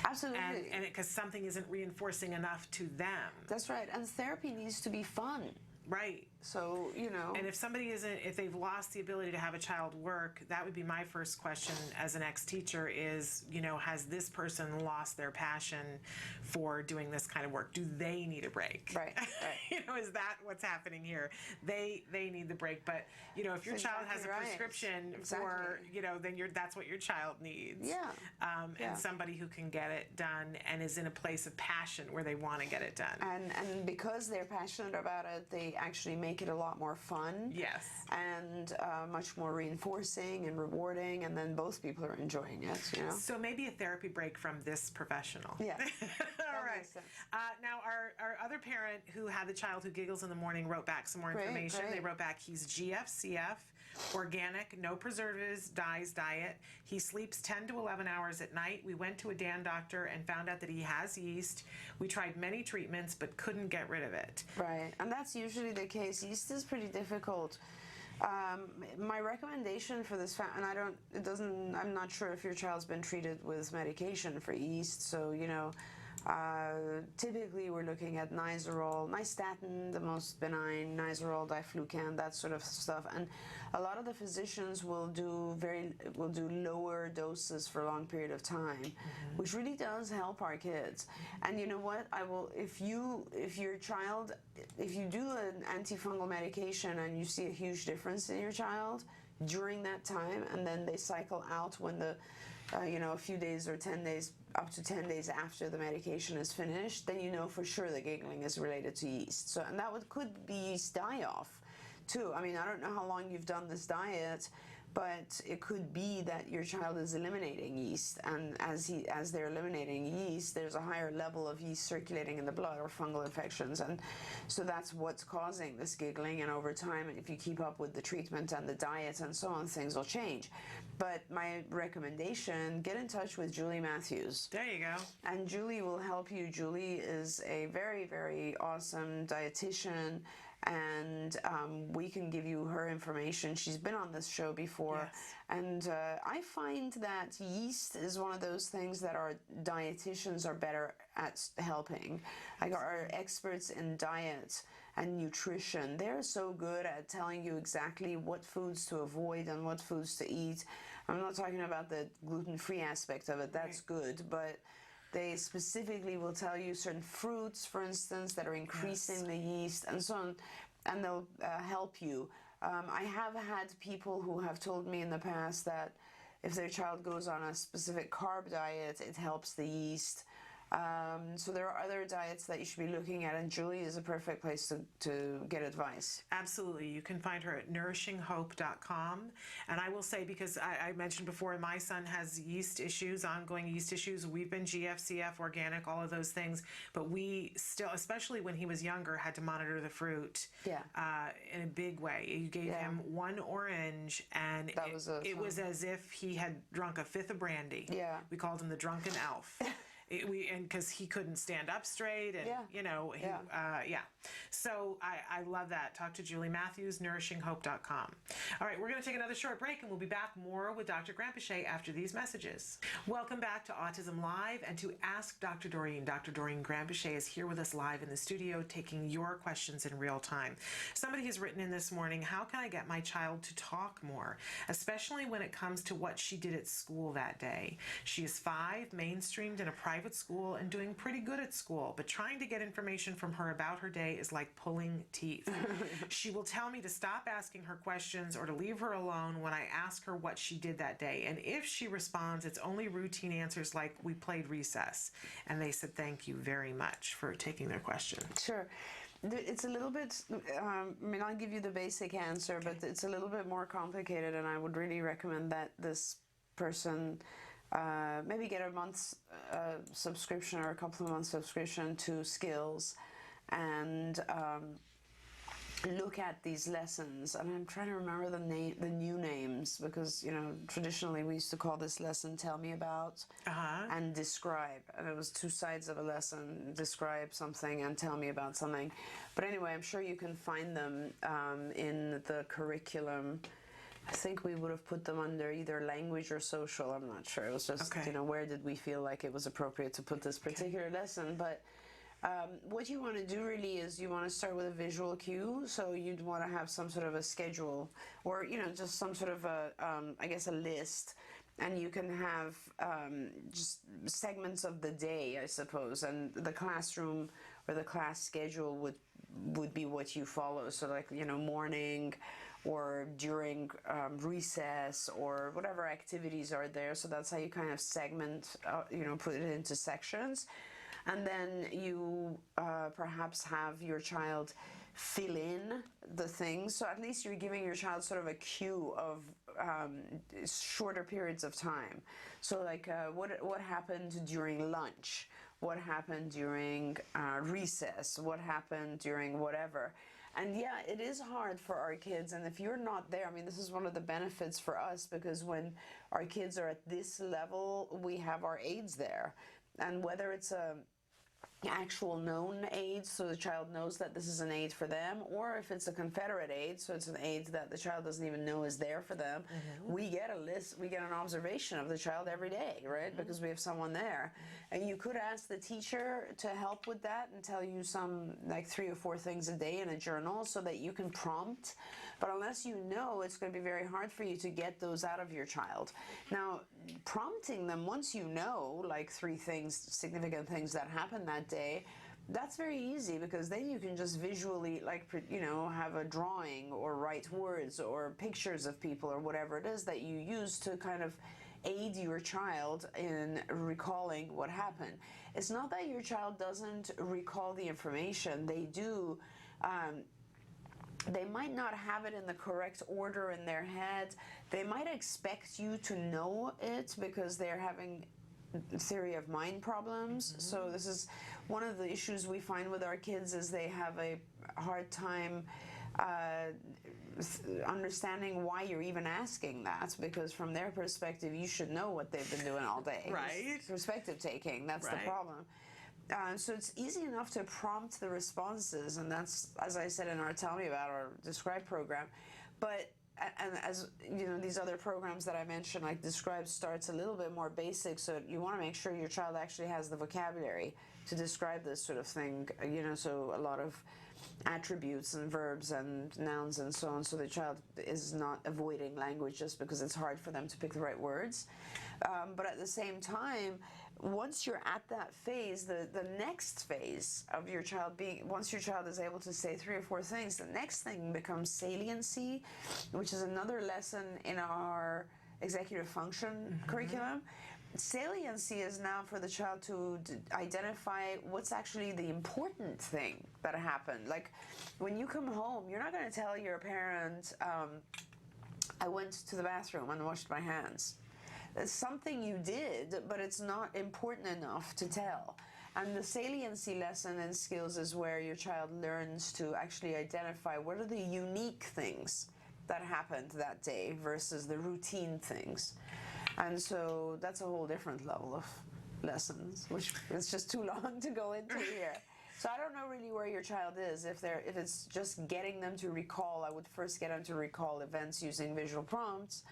Speaker 5: Absolutely.
Speaker 2: And because something isn't reinforcing enough to them.
Speaker 5: That's right. And therapy needs to be fun.
Speaker 2: Right.
Speaker 5: So,
Speaker 2: And if they've lost the ability to have a child work, that would be my first question as an ex-teacher is, has this person lost their passion for doing this kind of work? Do they need a break?
Speaker 5: Right.
Speaker 2: Is that what's happening here? They need the break. But, if your child has a prescription for, then that's what your child needs.
Speaker 5: Yeah.
Speaker 2: And somebody who can get it done and is in a place of passion where they want to get it done.
Speaker 5: And because they're passionate about it, they actually make it a lot more fun.
Speaker 2: Yes.
Speaker 5: And much more reinforcing and rewarding, and then both people are enjoying it,
Speaker 2: So maybe a therapy break from this professional.
Speaker 5: Yeah.
Speaker 2: All right. Now, our other parent who had the child who giggles in the morning wrote back some more information.
Speaker 5: Great.
Speaker 2: They wrote back, he's GFCF, organic, no preservatives, dyes diet. He sleeps 10 to 11 hours at night. We went to a DAN doctor and found out that he has yeast. We tried many treatments but couldn't get rid of it.
Speaker 5: Right. And that's usually usually the case. Yeast is pretty difficult. My recommendation for this, and I'm not sure if your child's been treated with medication for yeast, so, you know, typically we're looking at Nizoral, nystatin, the most benign, Nizoral, diflucan, that sort of stuff. And a lot of the physicians will do lower doses for a long period of time, which really does help our kids. And you know what? If you do an antifungal medication and you see a huge difference in your child during that time, and then they cycle out when a few days or 10 days, up to 10 days after the medication is finished, then you know for sure the giggling is related to yeast. So, and that could be yeast die-off too. I mean, I don't know how long you've done this diet, but it could be that your child is eliminating yeast, and as they're eliminating yeast, there's a higher level of yeast circulating in the blood, or fungal infections, and so that's what's causing this giggling. And over time, if you keep up with the treatment and the diet and so on, things will change. But my recommendation, get in touch with Julie Matthews.
Speaker 2: There you go.
Speaker 5: And Julie will help you. Julie is a very, very awesome dietitian, and we can give you her information. She's been on this show before.
Speaker 2: Yes.
Speaker 5: And I find that yeast is one of those things that our dietitians are better at helping. Like our experts in diet and nutrition, they're so good at telling you exactly what foods to avoid and what foods to eat. I'm not talking about the gluten-free aspect of it, that's good, but they specifically will tell you certain fruits, for instance, that are increasing the yeast and so on, and they'll help you. I have had people who have told me in the past that if their child goes on a specific carb diet, it helps the yeast. So there are other diets that you should be looking at, and Julie is a perfect place to get advice.
Speaker 2: Absolutely. You can find her at nourishinghope.com. And I will say, because I mentioned before, my son has yeast issues, ongoing yeast issues. We've been GFCF, organic, all of those things. But we still, especially when he was younger, had to monitor the fruit in a big way. You gave him one orange, and it was as if he had drunk a fifth of brandy.
Speaker 5: Yeah.
Speaker 2: We called him the drunken elf. Because he couldn't stand up straight, and So I love that. Talk to Julie Matthews, nourishinghope.com. All right, we're going to take another short break, and we'll be back more with Dr. Grampichet after these messages. Welcome back to Autism Live and to Ask Dr. Doreen. Dr. Doreen Grampichet is here with us live in the studio, taking your questions in real time. Somebody has written in this morning, how can I get my child to talk more, especially when it comes to what she did at school that day? She is 5, mainstreamed in a private school and doing pretty good at school, but trying to get information from her about her day is like pulling teeth. She will tell me to stop asking her questions or to leave her alone when I ask her what she did that day. And if she responds, it's only routine answers like, we played recess. And they said, thank you very much for taking their question.
Speaker 5: Sure. It's a little bit, I'll give you the basic answer, but it's a little bit more complicated, and I would really recommend that this person maybe get a month's subscription or a couple of months subscription to Skills, and look at these lessons. And I'm trying to remember the new names, because traditionally we used to call this lesson "Tell Me About" and "Describe," and it was 2 sides of a lesson: describe something and tell me about something. But anyway, I'm sure you can find them in the curriculum. I think we would have put them under either language or social. I'm not sure. It was just, where did we feel like it was appropriate to put this particular lesson? But what you want to do really is you want to start with a visual cue. So you'd want to have some sort of a schedule, or, just some sort of a list. And you can have just segments of the day, I suppose. And the classroom or the class schedule would be what you follow. So like, morning, or during recess, or whatever activities are there. So that's how you kind of segment, put it into sections. And then you perhaps have your child fill in the things. So at least you're giving your child sort of a cue of shorter periods of time. So like what happened during lunch? What happened during recess? What happened during whatever? And yeah, it is hard for our kids, and if you're not there, this is one of the benefits for us, because when our kids are at this level, we have our aides there. And whether it's a actual known aid, so the child knows that this is an aid for them, or if it's a Confederate aid, so it's an aid that the child doesn't even know is there for them, we get a list, we get an observation of the child every day, right? Because we have someone there. And you could ask the teacher to help with that and tell you some, like 3 or 4 things a day in a journal so that you can prompt. But unless you know, it's going to be very hard for you to get those out of your child. Now, prompting them, once you know, like 3 things, significant things that happened that day, that's very easy, because then you can just visually, like, you know, have a drawing or write words or pictures of people or whatever it is that you use to kind of aid your child in recalling what happened. It's not that your child doesn't recall the information. They do. They might not have it in the correct order in their head. They might expect you to know it because they're having theory of mind problems. So this is one of the issues we find with our kids, is they have a hard time understanding why you're even asking that, because from their perspective you should know what they've been doing all day.
Speaker 2: Right.
Speaker 5: Perspective taking, that's the problem. So it's easy enough to prompt the responses, and that's, as I said in our Tell Me About or Describe program. But and as you know, these other programs that I mentioned, like Describe, starts a little bit more basic, so you want to make sure your child actually has the vocabulary to describe this sort of thing, you know, so a lot of attributes and verbs and nouns and so on, so the child is not avoiding language just because it's hard for them to pick the right words. But at the same time, once you're at that phase, the next phase of your child being, once your child is able to say 3 or 4 things, the next thing becomes saliency, which is another lesson in our executive function curriculum. Saliency is now for the child to identify what's actually the important thing that happened. Like, when you come home, you're not going to tell your parent, I went to the bathroom and washed my hands. It's something you did, but it's not important enough to tell. And the saliency lesson in skills is where your child learns to actually identify what are the unique things that happened that day versus the routine things. And so that's a whole different level of lessons, which is just too long to go into here. So I don't know really where your child is. If it's just getting them to recall, I would first get them to recall events using visual prompts.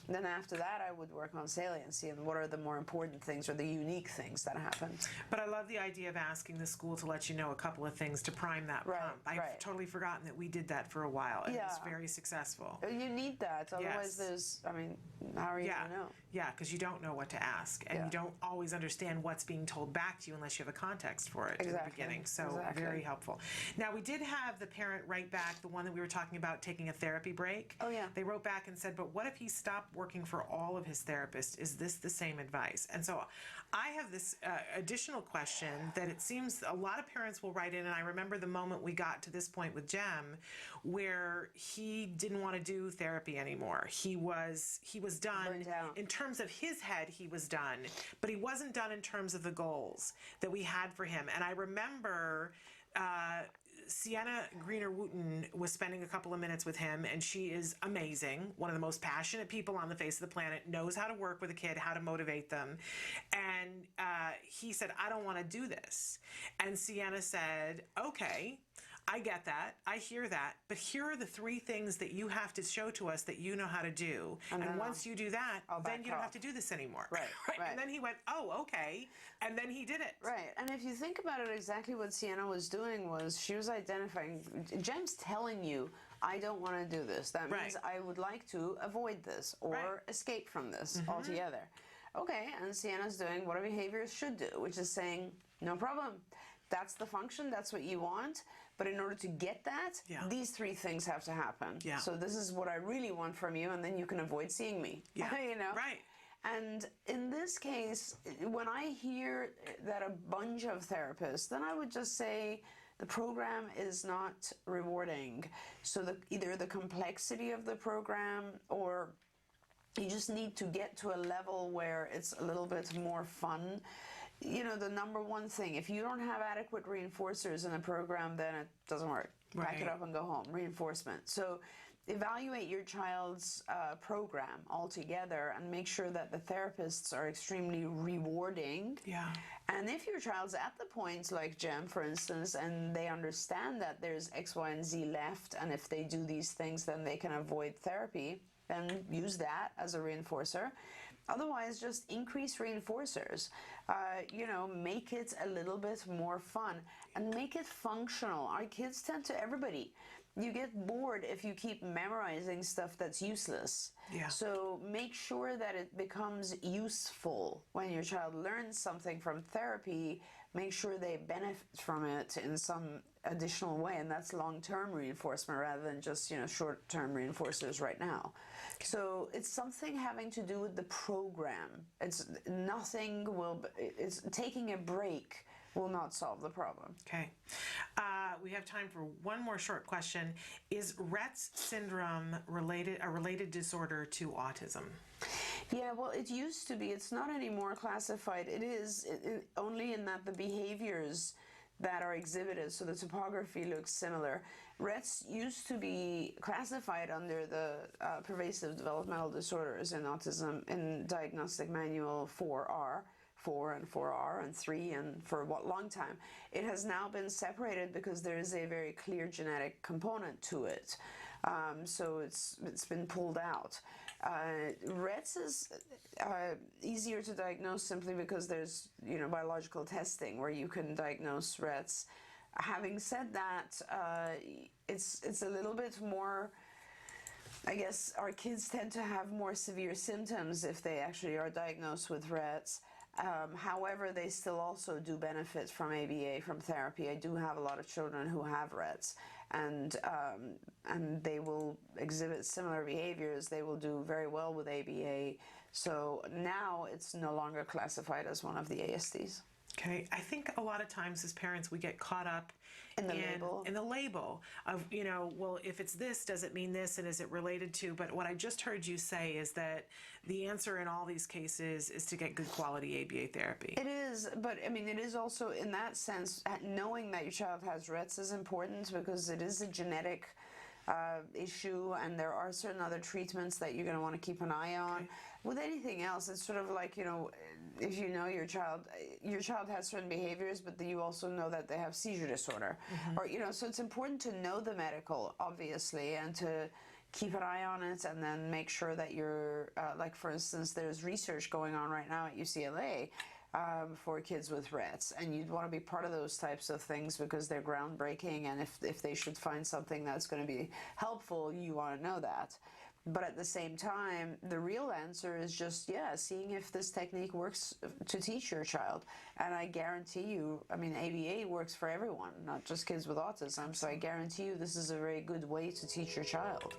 Speaker 5: Then after that, I would work on saliency and what are the more important things or the unique things that happened.
Speaker 2: But I love the idea of asking the school to let you know a couple of things to prime that prompt. I've totally forgotten that we did that for a while, and it's very successful.
Speaker 5: You need that, otherwise there's, I mean, how are you going to know?
Speaker 2: Yeah, because you don't know what to ask, and you don't always understand what's being told back to you unless you have a context for it in the beginning. So very helpful. Now, we did have the parent write back, the one that we were talking about taking a therapy break.
Speaker 5: Oh, yeah.
Speaker 2: They wrote back and said, but what if he stopped working for all of his therapists? Is this the same advice? And so I have this additional question that it seems a lot of parents will write in, and I remember the moment we got to this point with Jem where he didn't want to do therapy anymore. He was done in terms of his head. He was done, but he wasn't done in terms of the goals that we had for him. And I remember Sienna Greener-Wooten was spending a couple of minutes with him, and she is amazing, one of the most passionate people on the face of the planet, knows how to work with a kid, how to motivate them. And he said, I don't want to do this. And Sienna said, okay, I get that. I hear that. But here are the 3 things that you have to show to us that you know how to do. And once you do that, then you don't have to do this anymore. Right. And then he went, oh, okay. And then he did it.
Speaker 5: Right. And if you think about it, exactly what Sienna was doing was she was identifying, Jem's telling you, I don't want to do this. That means I would like to avoid this or escape from this altogether. Okay. And Sienna's doing what a behavior should do, which is saying, no problem. That's the function. That's what you want. But in order to get that, these 3 things have to happen. Yeah. So this is what I really want from you, and then you can avoid seeing me. Yeah. You know? Right. And in this case, when I hear that a bunch of therapists, then I would just say the program is not rewarding. So either the complexity of the program, or you just need to get to a level where it's a little bit more fun. You know, the number one thing, if you don't have adequate reinforcers in a program, then it doesn't work. Pack it up and go home. Reinforcement. So evaluate your child's program altogether and make sure that the therapists are extremely rewarding. Yeah. And if your child's at the point, like Jem, for instance, and they understand that there's X, Y, and Z left, and if they do these things, then they can avoid therapy, then use that as a reinforcer. Otherwise, just increase reinforcers. Make it a little bit more fun and make it functional. Our kids tend to, everybody, you get bored if you keep memorizing stuff that's useless.
Speaker 2: Yeah.
Speaker 5: So make sure that it becomes useful. When your child learns something from therapy, make sure they benefit from it in some additional way, and that's long-term reinforcement rather than just short-term reinforcers right now. So it's something having to do with the program. It's taking a break will not solve the problem.
Speaker 2: Okay. We have time for one more short question. Is Rett's syndrome a related disorder to autism?
Speaker 5: Yeah, well, it used to be. It's not anymore classified. It is only in that the behaviors that are exhibited, so the topography looks similar. Rett's used to be classified under the pervasive developmental disorders in autism in Diagnostic Manual 4R. 4 and 4R and 3 and for what long time. It has now been separated because there is a very clear genetic component to it. So it's been pulled out. Rett's is easier to diagnose simply because there's biological testing where you can diagnose Rett's. Having said that, it's a little bit more, I guess our kids tend to have more severe symptoms if they actually are diagnosed with Rett's. However, they still also do benefit from ABA, from therapy. I do have a lot of children who have Rett's, and they will exhibit similar behaviors. They will do very well with ABA. So now it's no longer classified as one of the ASDs.
Speaker 2: Okay, I think a lot of times as parents we get caught up in the label of, well, if it's this, does it mean this, and is it related to? But what I just heard you say is that the answer in all these cases is to get good quality ABA therapy.
Speaker 5: It is, but I mean, it is also in that sense, knowing that your child has Rett's is important because it is a genetic issue, and there are certain other treatments that you're going to want to keep an eye on. Okay. With anything else, it's sort of like, if you know your child has certain behaviors, but you also know that they have seizure disorder, or so it's important to know the medical, obviously, and to keep an eye on it, and then make sure that you're like, for instance, there's research going on right now at UCLA for kids with Rett's, and you'd want to be part of those types of things because they're groundbreaking, and if they should find something that's going to be helpful, you want to know that. But at the same time, the real answer is just, seeing if this technique works to teach your child. And I guarantee you, I mean, ABA works for everyone, not just kids with autism. So I guarantee you this is a very good way to teach your child.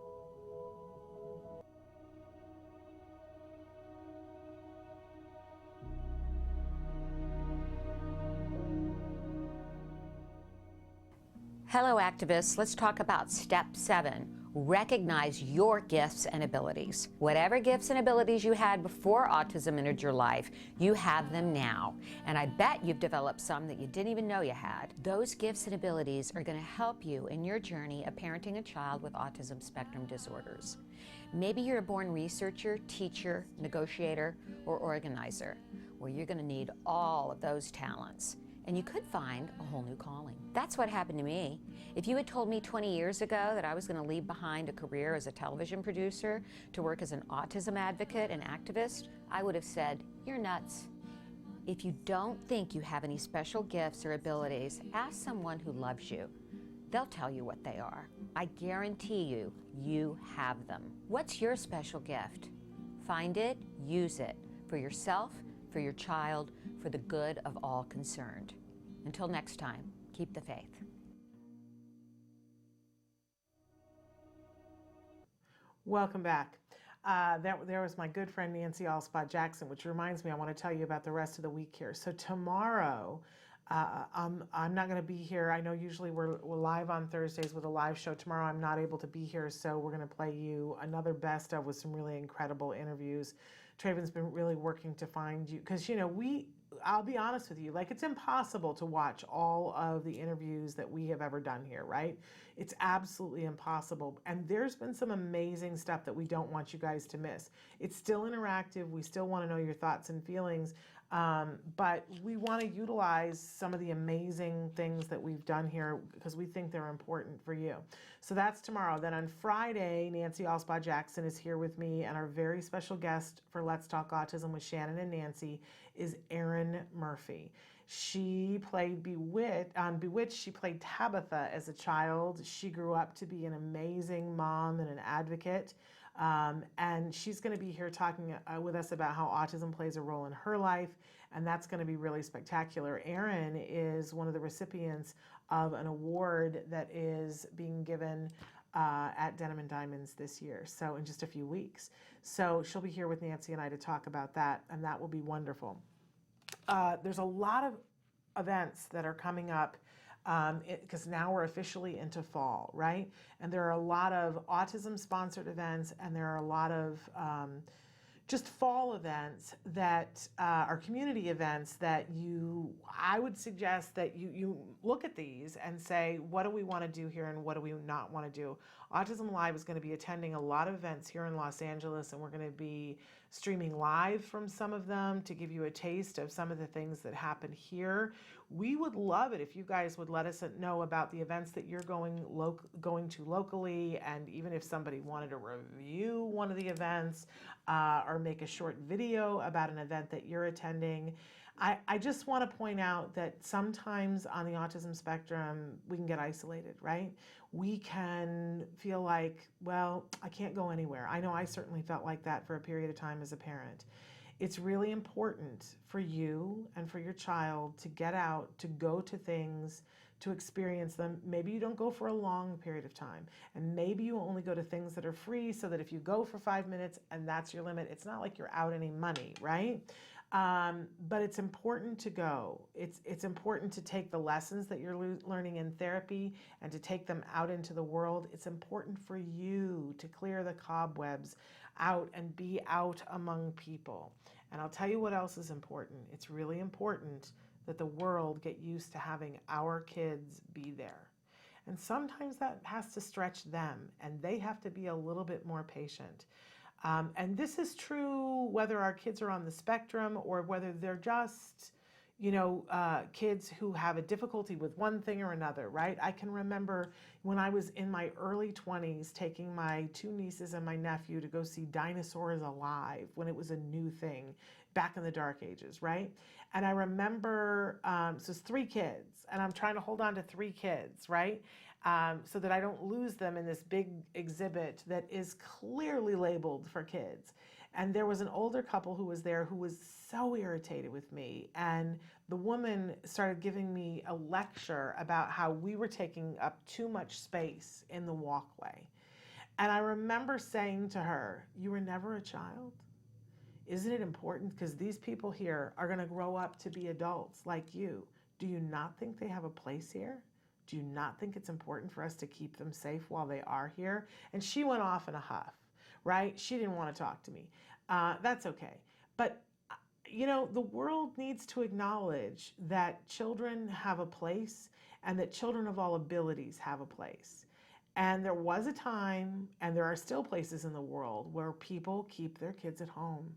Speaker 6: Hello, activists. Let's talk about step 7. Recognize your gifts and abilities. Whatever gifts and abilities you had before autism entered your life, you have them now. And I bet you've developed some that you didn't even know you had. Those gifts and abilities are going to help you in your journey of parenting a child with autism spectrum disorders. Maybe you're a born researcher, teacher, negotiator, or organizer. Well, you're going to need all of those talents. And you could find a whole new calling. That's what happened to me. If you had told me 20 years ago that I was going to leave behind a career as a television producer to work as an autism advocate and activist, I would have said, you're nuts. If you don't think you have any special gifts or abilities, ask someone who loves you. They'll tell you what they are. I guarantee you, you have them. What's your special gift? Find it, use it, for yourself, for your child, for the good of all concerned. Until next time, keep the faith.
Speaker 2: Welcome back. There was my good friend Nancy Allspot Jackson, which reminds me I want to tell you about the rest of the week here. So tomorrow, I'm not going to be here. I know usually we're live on Thursdays with a live show. Tomorrow I'm not able to be here, so we're going to play you another best of with some really incredible interviews. Traven's been really working to find you, because I'll be honest with you, like, it's impossible to watch all of the interviews that we have ever done here, right? It's absolutely impossible. And there's been some amazing stuff that we don't want you guys to miss. It's still interactive. We still want to know your thoughts and feelings. But we want to utilize some of the amazing things that we've done here because we think they're important for you. So that's tomorrow. Then on Friday, Nancy Alspaugh Jackson is here with me, and our very special guest for Let's Talk Autism with Shannon and Nancy is Erin Murphy. She played Bewitched. She played Tabitha as a child. She grew up to be an amazing mom and an advocate. And she's going to be here talking with us about how autism plays a role in her life, and that's going to be really spectacular. Erin is one of the recipients of an award that is being given at Denim and Diamonds this year, so in just a few weeks. So she'll be here with Nancy and I to talk about that, and that will be wonderful. There's a lot of events that are coming up because now we're officially into fall, right? And there are a lot of autism-sponsored events, and there are a lot of just fall events that are community events that I would suggest that you look at these and say, what do we want to do here and what do we not want to do? Autism Live is going to be attending a lot of events here in Los Angeles, and we're going to be streaming live from some of them to give you a taste of some of the things that happen here. We would love it if you guys would let us know about the events that you're going to locally, and even if somebody wanted to review one of the events or make a short video about an event that you're attending. I just want to point out that sometimes on the autism spectrum, we can get isolated, right? We can feel like, well, I can't go anywhere. I know I certainly felt like that for a period of time as a parent. It's really important for you and for your child to get out, to go to things, to experience them. Maybe you don't go for a long period of time, and maybe you only go to things that are free, so that if you go for 5 minutes and that's your limit, it's not like you're out any money, right? But it's important to go. It's important to take the lessons that you're learning in therapy and to take them out into the world. It's important for you to clear the cobwebs out and be out among people. And I'll tell you what else is important. It's really important that the world get used to having our kids be there. And sometimes that has to stretch them, and they have to be a little bit more patient. And this is true whether our kids are on the spectrum or whether they're just, kids who have a difficulty with one thing or another, right? I can remember when I was in my early 20s taking my 2 nieces and my nephew to go see Dinosaurs Alive when it was a new thing back in the dark ages, right? And I remember, so it's 3 kids, and I'm trying to hold on to 3 kids, right? So that I don't lose them in this big exhibit that is clearly labeled for kids. And there was an older couple who was there who was so irritated with me. And the woman started giving me a lecture about how we were taking up too much space in the walkway. And I remember saying to her, "You were never a child? Isn't it important? Because these people here are going to grow up to be adults like you. Do you not think they have a place here? Do you not think it's important for us to keep them safe while they are here?" And she went off in a huff, right? She didn't want to talk to me. That's okay. But, the world needs to acknowledge that children have a place and that children of all abilities have a place. And there was a time, and there are still places in the world, where people keep their kids at home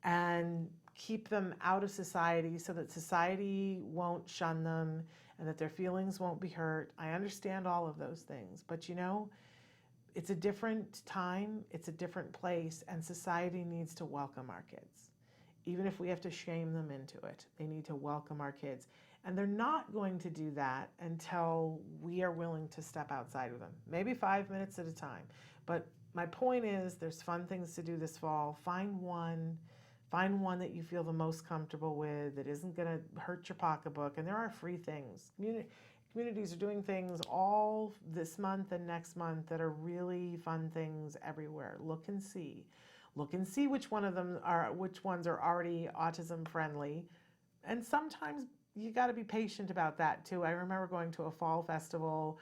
Speaker 2: and keep them out of society so that society won't shun them and that their feelings won't be hurt. I understand all of those things, but it's a different time, it's a different place, and society needs to welcome our kids. Even if we have to shame them into it, they need to welcome our kids. And they're not going to do that until we are willing to step outside with them, maybe 5 minutes at a time. But my point is, there's fun things to do this fall. Find one that you feel the most comfortable with, that isn't going to hurt your pocketbook. And there are free things. Communities are doing things all this month and next month that are really fun things everywhere. Look and see which ones are already autism friendly. And sometimes you got to be patient about that too. I remember going to a fall festival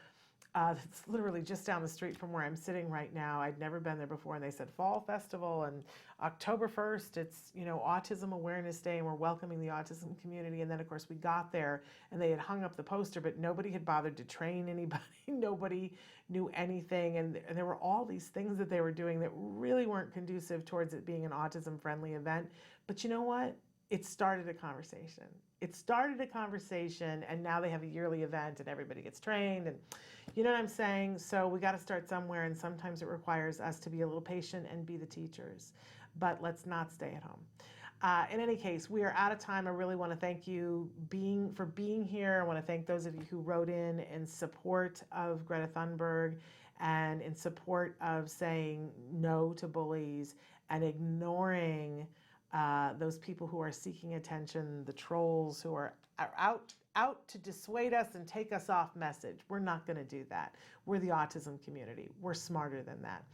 Speaker 2: that's literally just down the street from where I'm sitting right now. I'd never been there before, and they said fall festival, and October 1st, it's Autism Awareness Day, and we're welcoming the autism community. And then of course we got there, and they had hung up the poster, but nobody had bothered to train anybody. Nobody knew anything, and there were all these things that they were doing that really weren't conducive towards it being an autism friendly event. But you know what? it started a conversation. It started a conversation, and now they have a yearly event and everybody gets trained, and you know what I'm saying? So we got to start somewhere, and sometimes it requires us to be a little patient and be the teachers, but let's not stay at home. In any case, we are out of time. I really want to thank you for being here. I want to thank those of you who wrote in support of Greta Thunberg and in support of saying no to bullies and ignoring those people who are seeking attention, the trolls who are out to dissuade us and take us off message. We're not going to do that. We're the autism community. We're smarter than that.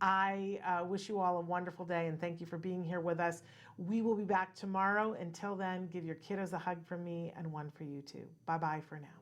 Speaker 2: I wish you all a wonderful day, and thank you for being here with us. We will be back tomorrow. Until then, give your kiddos a hug from me and one for you too. Bye-bye for now.